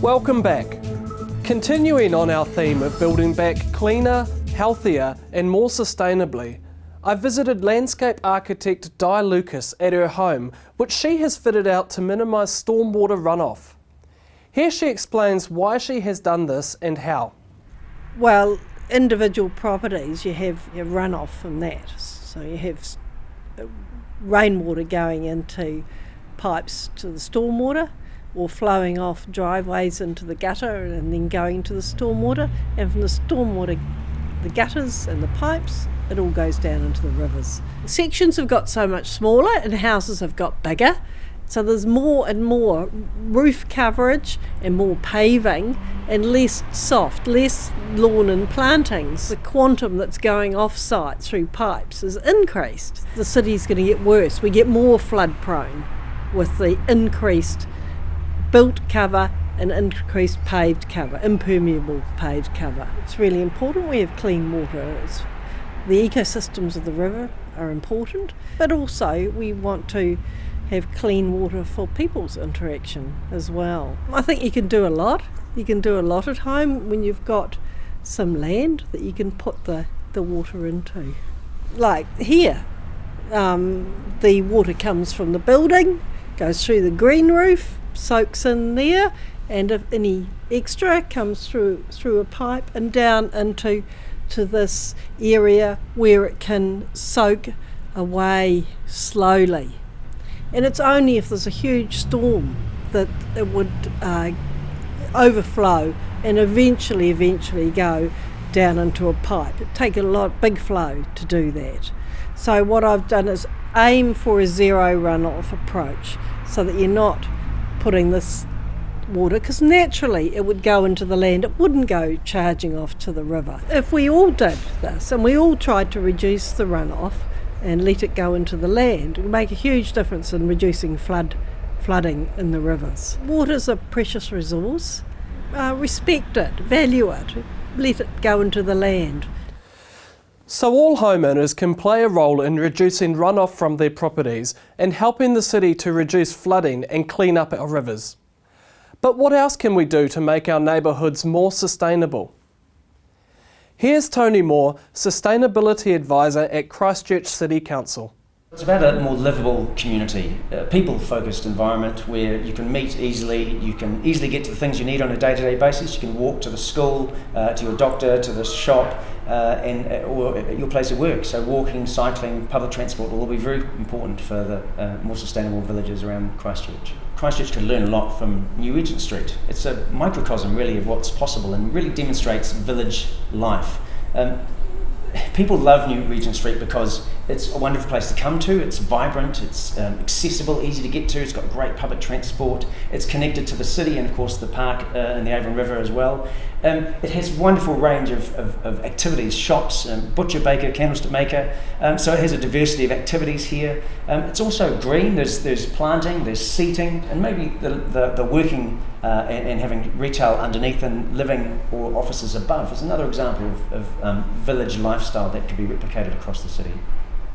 Welcome back. Continuing on our theme of building back cleaner, healthier and more sustainably, I visited landscape architect Di Lucas at her home, which she has fitted out to minimise stormwater runoff. Here she explains why she has done this and how. Well, individual properties, you have your runoff from that. So you have rainwater going into pipes to the stormwater, or flowing off driveways into the gutter and then going to the stormwater, and from the stormwater, the gutters and the pipes, it all goes down into the rivers. Sections have got so much smaller and houses have got bigger, so there's more and more roof coverage and more paving and less soft, less lawn and plantings. The quantum that's going off-site through pipes is increased. The city's going to get worse. We get more flood prone with the increased built cover and increased paved cover, impermeable paved cover. It's really important we have clean water. The ecosystems of the river are important, but also we want to have clean water for people's interaction as well. I think you can do a lot. You can do a lot at home when you've got some land that you can put the water into. Like here, the water comes from the building, goes through the green roof, soaks in there, and if any extra comes through a pipe and down into this area where it can soak away slowly. And it's only if there's a huge storm that it would overflow and eventually go down into a pipe. It'd take big flow to do that. So what I've done is aim for a zero runoff approach, so that you're not putting this water, because naturally it would go into the land, it wouldn't go charging off to the river. If we all did this and we all tried to reduce the runoff and let it go into the land, it would make a huge difference in reducing flooding in the rivers. Water's a precious resource. Respect it, value it, let it go into the land. So all homeowners can play a role in reducing runoff from their properties and helping the city to reduce flooding and clean up our rivers. But what else can we do to make our neighbourhoods more sustainable? Here's Tony Moore, Sustainability Advisor at Christchurch City Council. It's about a more livable community, a people-focused environment where you can meet easily, you can easily get to the things you need on a day-to-day basis. You can walk to the school, to your doctor, to the shop, or your place of work. So walking, cycling, public transport will all be very important for the more sustainable villages around Christchurch. Christchurch can learn a lot from New Regent Street. It's a microcosm really of what's possible and really demonstrates village life. People love New Regent Street because it's a wonderful place to come to. It's vibrant, it's accessible, easy to get to, it's got great public transport, it's connected to the city and of course the park and the Avon River as well. It has a wonderful range of activities, shops, butcher, baker, candlestick maker, so it has a diversity of activities here. It's also green, there's planting, there's seating, and maybe the working and having retail underneath and living or offices above is another example of village lifestyle that could be replicated across the city.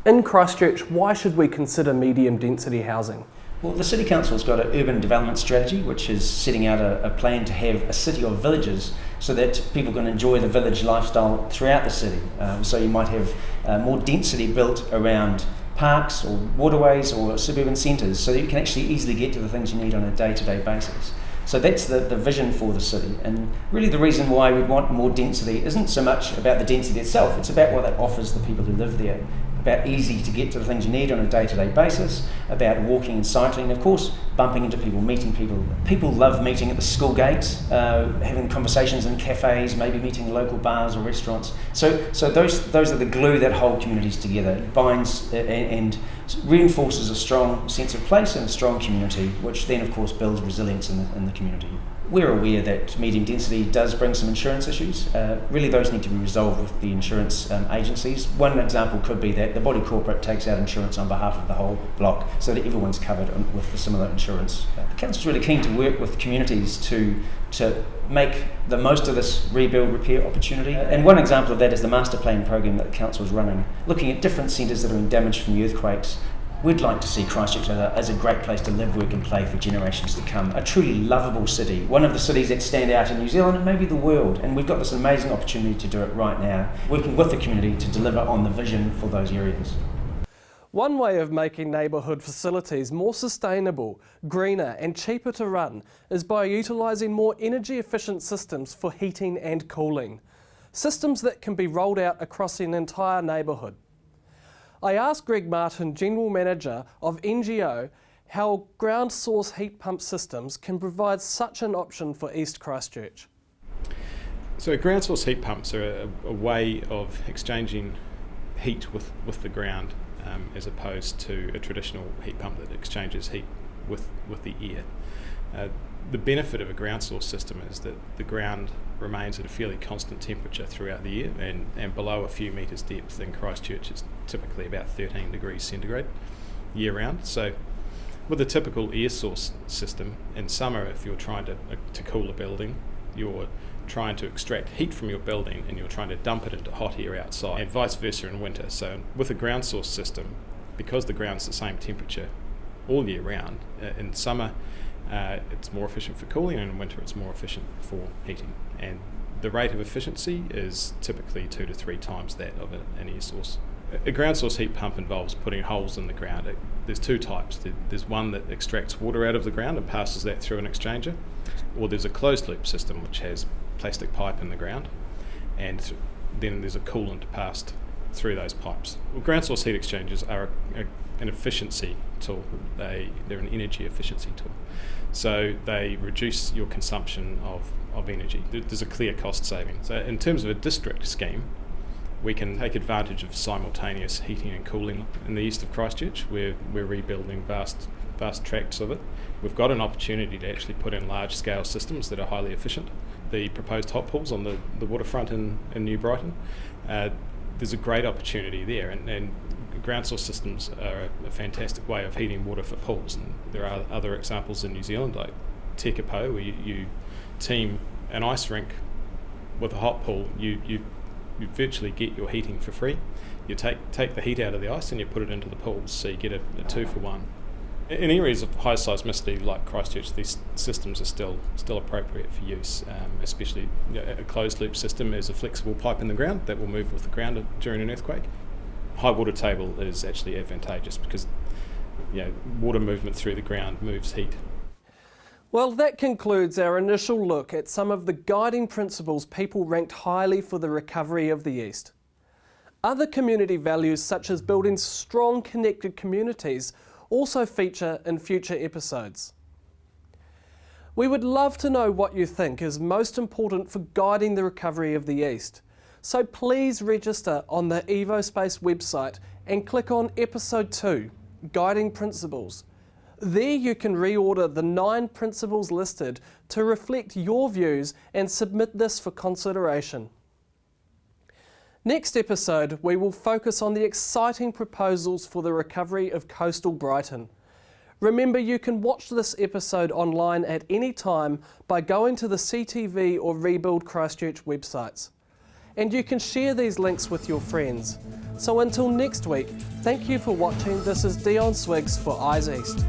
In Christchurch, why should we consider medium density housing? Well, the City Council's got an urban development strategy which is setting out a plan to have a city of villages so that people can enjoy the village lifestyle throughout the city. So you might have more density built around parks or waterways or suburban centres so that you can actually easily get to the things you need on a day-to-day basis. So that's the vision for the city, and really the reason why we want more density isn't so much about the density itself, it's about what that offers the people who live there, about easy to get to the things you need on a day-to-day basis, about walking and cycling, of course bumping into people, meeting people. People love meeting at the school gates, having conversations in cafes, maybe meeting local bars or restaurants. So those are the glue that hold communities together. It binds and reinforces a strong sense of place and a strong community, which then of course builds resilience in the community. We're aware that medium density does bring some insurance issues. Really those need to be resolved with the insurance agencies. One example could be that the body corporate takes out insurance on behalf of the whole block so that everyone's covered with the similar insurance. The council's really keen to work with communities to make the most of this rebuild repair opportunity. And one example of that is the master plan program that the council is running, looking at different centres that have been damaged from the earthquakes, We'd like to see Christchurch as a great place to live, work and play for generations to come. A truly lovable city, one of the cities that stand out in New Zealand and maybe the world. And we've got this amazing opportunity to do it right now, working with the community to deliver on the vision for those areas. One way of making neighbourhood facilities more sustainable, greener and cheaper to run is by utilising more energy efficient systems for heating and cooling. Systems that can be rolled out across an entire neighbourhood. I asked Greg Martin, General Manager of ENGEO, how ground source heat pump systems can provide such an option for East Christchurch. So ground source heat pumps are a way of exchanging heat with the ground as opposed to a traditional heat pump that exchanges heat with the air. The benefit of a ground source system is that the ground remains at a fairly constant temperature throughout the year, and below a few metres depth in Christchurch is typically about 13 degrees centigrade year round. So with a typical air source system, in summer if you're trying to cool a building, you're trying to extract heat from your building and you're trying to dump it into hot air outside, and vice versa in winter. So with a ground source system, because the ground's the same temperature all year round, in summer it's more efficient for cooling, and in winter it's more efficient for heating. And the rate of efficiency is typically 2 to 3 times that of an air source. A ground source heat pump involves putting holes in the ground. There's 2 types. There's one that extracts water out of the ground and passes that through an exchanger, or there's a closed loop system which has plastic pipe in the ground, and then there's a coolant passed through those pipes. Well, ground source heat exchangers are an efficiency tool. They're an energy efficiency tool. So they reduce your consumption of energy. There's a clear cost saving. So in terms of a district scheme, we can take advantage of simultaneous heating and cooling in the east of Christchurch. We're rebuilding vast tracts of it. We've got an opportunity to actually put in large scale systems that are highly efficient. The proposed hot pools on the waterfront in New Brighton, there's a great opportunity there, and ground source systems are a fantastic way of heating water for pools. And there are other examples in New Zealand like Tekapo, where you team an ice rink with a hot pool. You virtually get your heating for free. You take the heat out of the ice and you put it into the pools, so you get a 2-for-1. In areas of high seismicity like Christchurch, these systems are still appropriate for use, especially a closed loop system is a flexible pipe in the ground that will move with the ground during an earthquake. High water table is actually advantageous because water movement through the ground moves heat. Well, that concludes our initial look at some of the guiding principles people ranked highly for the recovery of the East. Other community values such as building strong connected communities also feature in future episodes. We would love to know what you think is most important for guiding the recovery of the East. So please register on the EvoSpace website and click on Episode 2, Guiding Principles. There you can reorder the 9 principles listed to reflect your views and submit this for consideration. Next episode, we will focus on the exciting proposals for the recovery of coastal Brighton. Remember, you can watch this episode online at any time by going to the CTV or Rebuild Christchurch websites. And you can share these links with your friends. So until next week, thank you for watching. This is Dion Swiggs for Eyes East.